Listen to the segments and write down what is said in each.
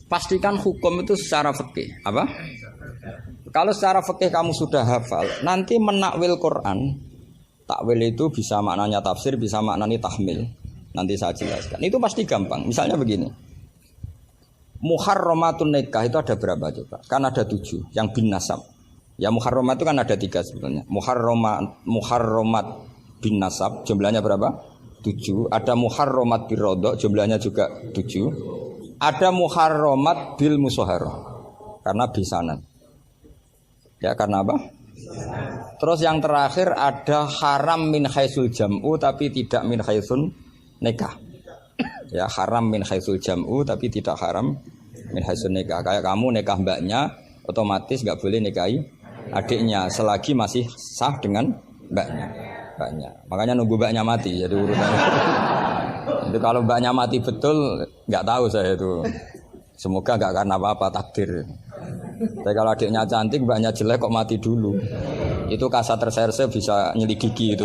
pastikan hukum itu secara fikih. Apa? Kalau secara fikih kamu sudah hafal, nanti menakwil Quran, takwil itu bisa maknanya tafsir, bisa maknanya tahmil. Nanti saya jelaskan. Itu pasti gampang. Misalnya begini. Muharramatun nikah itu ada berapa coba? Kan ada 7 yang bin nasab. Ya muharramat itu kan ada 3 sebetulnya. Muharramat bin nasab jumlahnya berapa? 7. Ada muharramat bir rodok jumlahnya juga 7. Ada muharramat bil musaharah karena bisanan. Ya karena apa? Terus yang terakhir ada haram min haitsul jam'u tapi tidak min haitsun nikah. Ya haram min haitsul jam'u tapi tidak haram min haitsun nikah. Kayak kamu nikah mbaknya otomatis enggak boleh nikahi adiknya selagi masih sah dengan mbaknya. Makanya nunggu mbaknya mati jadi urutannya. Itu kalau mbaknya mati betul enggak tahu saya itu. Semoga enggak karena apa-apa takdir. Tapi kalau adiknya cantik mbaknya jelek kok mati dulu. Itu kasat reserse bisa nyelidiki itu.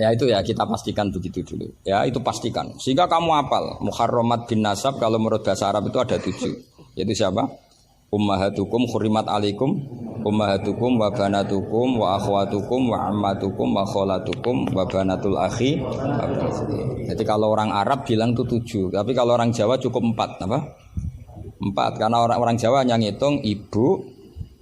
Ya itu ya kita pastikan begitu dulu. Ya itu pastikan. Sehingga kamu hafal muharramat bin nasab kalau menurut bahasa Arab itu ada 7. Yaitu siapa? Ummahatukum khurimat alaikum ummahatukum wa banatukum wa akhwatukum wa ammatukum wa kholatukum wa banatul akhi. Jadi kalau orang Arab bilang itu 7. Tapi kalau orang Jawa cukup 4. Apa? 4 karena orang Jawa hanya ngitung ibu,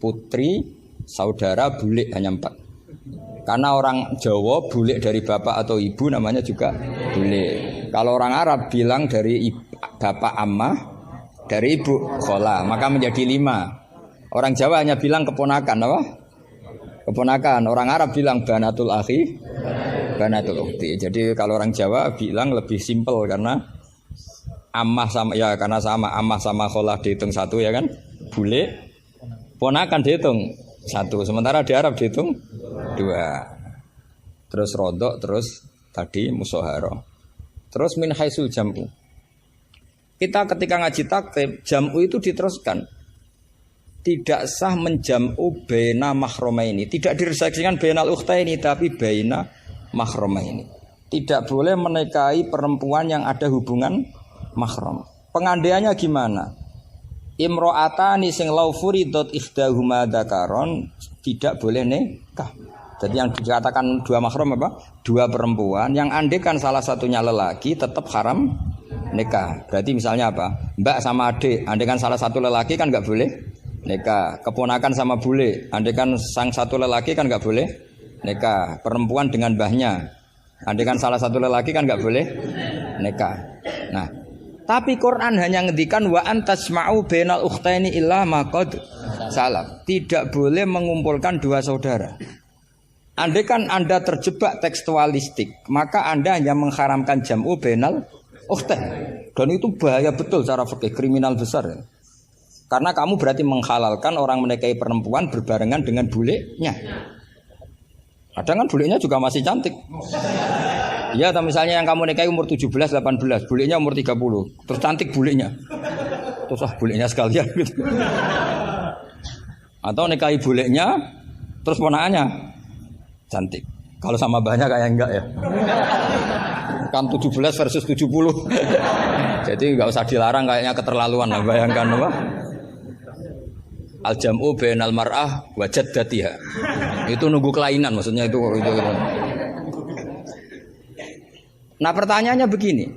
putri, saudara, bule hanya 4. Karena orang Jawa bule dari bapak atau ibu namanya juga bule. Kalau orang Arab bilang dari bapak ammah, dari ibu khola, maka menjadi 5. Orang Jawa hanya bilang keponakan, apa? Keponakan. Orang Arab bilang banatul akhi, banatul ukhti. Jadi kalau orang Jawa bilang lebih simpel karena ammah sama ya karena sama ammah sama khola dihitung 1 ya kan? Bule, ponakan dihitung 1. Sementara di Arab dihitung 2. Terus rodok, terus tadi musoharo. Terus min haisul jam'u. Kita ketika ngaji takrib, jam'u itu diteruskan. Tidak sah menjam'u baina mahromaini. Tidak diresaksikan bainal ukhtaini, tapi baina mahromaini. Tidak boleh menikahi perempuan yang ada hubungan mahram. Pengandaiannya gimana? Imro'atani sing law furidot ikhdahuma dzakaron tidak boleh nikah. Jadi yang dikatakan 2 mahram apa? 2 perempuan yang andekan salah satunya lelaki tetap haram nikah. Berarti misalnya apa? Mbak sama adik, andekan salah satu lelaki kan enggak boleh nikah. Keponakan sama bule, andekan sang satu lelaki kan enggak boleh nikah. Perempuan dengan mbahnya, andekan salah satu lelaki kan enggak boleh nikah. Nah, tapi Quran hanya ngendikan wa antasma'u bainal ukhtaini illa ma qad salaf. Tidak boleh mengumpulkan 2 saudara. Andai kan Anda terjebak tekstualistik, maka Anda hanya mengharamkan jam'u bainal ukhtain. Dan itu bahaya betul secara fikih, kriminal besar. Ya. Karena kamu berarti menghalalkan orang menikahi perempuan berbarengan dengan bulenya. Kadang kan bulenya juga masih cantik. Iya, atau misalnya yang kamu nikahi umur 17, 18, bulenya umur 30. Terus cantik bulenya. Terus bulenya sekalian gitu. Atau nikahi bulenya terus ponakannya cantik. Kalau sama banyak kayak enggak ya. Kan 17 versus 70. Jadi enggak usah dilarang kayaknya keterlaluan lah, bayangkan apa? Al-jam'u bainal mar'ah wa jaddatiha. Itu nunggu kelainan maksudnya itu. Nah pertanyaannya begini.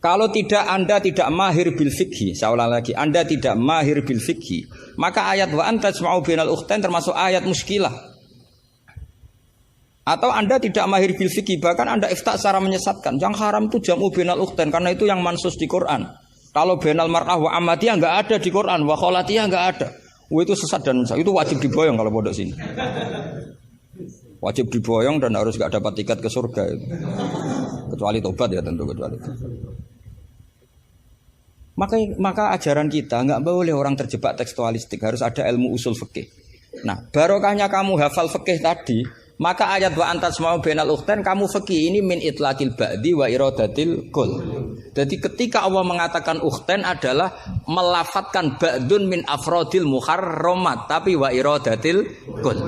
Kalau Anda tidak mahir bil fikhi, saya ulang lagi, Anda tidak mahir bil fikhi, maka ayat wa antasma'u bainal ukhtain termasuk ayat muskilah. Atau Anda tidak mahir bil fikih, bahkan Anda ifta secara menyesatkan. Yang haram itu jam'u bainal ukhtain karena itu yang mansus di Quran. Kalau bainal mar'ah wa ammatiyah enggak ada di Quran, wa kholatiyah enggak ada. Itu sesat dan itu wajib diboyong kalau pondok sini. Wajib diboyong dan harus enggak dapat tiket ke surga itu. Kecuali tobat ya tentu kecuali. Maka ajaran kita enggak boleh orang terjebak tekstualistik, harus ada ilmu usul fikih. Nah, barokahnya kamu hafal fikih tadi. Maka ayat wa antasma'u bainal ukhtain kamu fikih ini min itlaqil ba'di wa iradatil kul. Jadi ketika Allah mengatakan ukhtain adalah melafatkan ba'dun min afrodil muharramat tapi wa iradatil kul.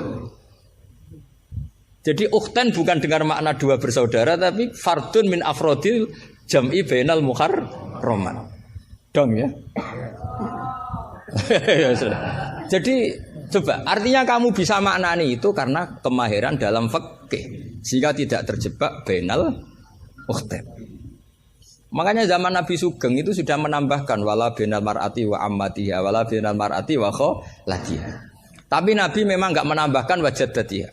Jadi ukhtain bukan dengan makna 2 bersaudara tapi fardun min afrodil jam'i bainal muharramat. Dong ya. Ya sudah. Jadi coba artinya kamu bisa maknani itu karena kemahiran dalam fikih sehingga tidak terjebak bainal ukhtain. Makanya zaman Nabi Sugeng itu sudah menambahkan wala bainal mar'ati wa ammatiha wala bainal mar'ati wa khalatiha. Tapi Nabi memang enggak menambahkan wajaddatiha.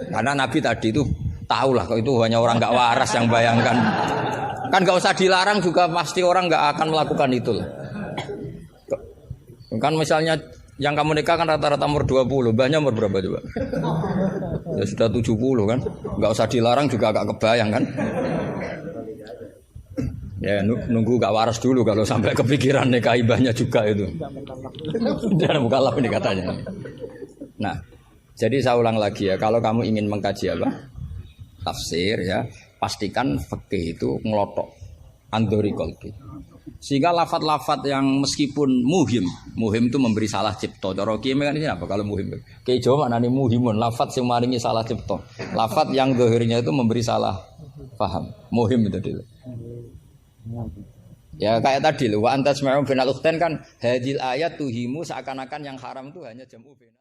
Karena Nabi tadi itu tahulah kalau itu hanya orang enggak waras yang bayangkan. Kan enggak usah dilarang juga pasti orang enggak akan melakukan itu lah. Kan misalnya yang kamu nikah kan rata-rata umur 20, mbahnya umur berapa coba? Ya sudah 70 kan. Enggak usah dilarang juga agak kebayang kan. Ya nunggu gak waras dulu kalau sampai kepikiran nikah ibahnya juga itu. Jangan mukallaf ini katanya. Nah, jadi saya ulang lagi ya, kalau kamu ingin mengkaji apa? Tafsir ya, pastikan fikih itu ngelotok andori qalbi. Sehingga lafat-lafat yang meskipun muhim itu memberi salah cipta. Cara kiye kan ini apa kalau muhim? Kiye Jawa maknane muhimun, lafat sing maringi salah cipta. Lafat yang zahirnya itu memberi salah paham. Muhim itu dulu. Ya kayak tadi loh wa antasma'u binal ukhtain kan hadil ayat tuhimu seakan-akan yang haram itu hanya jam'u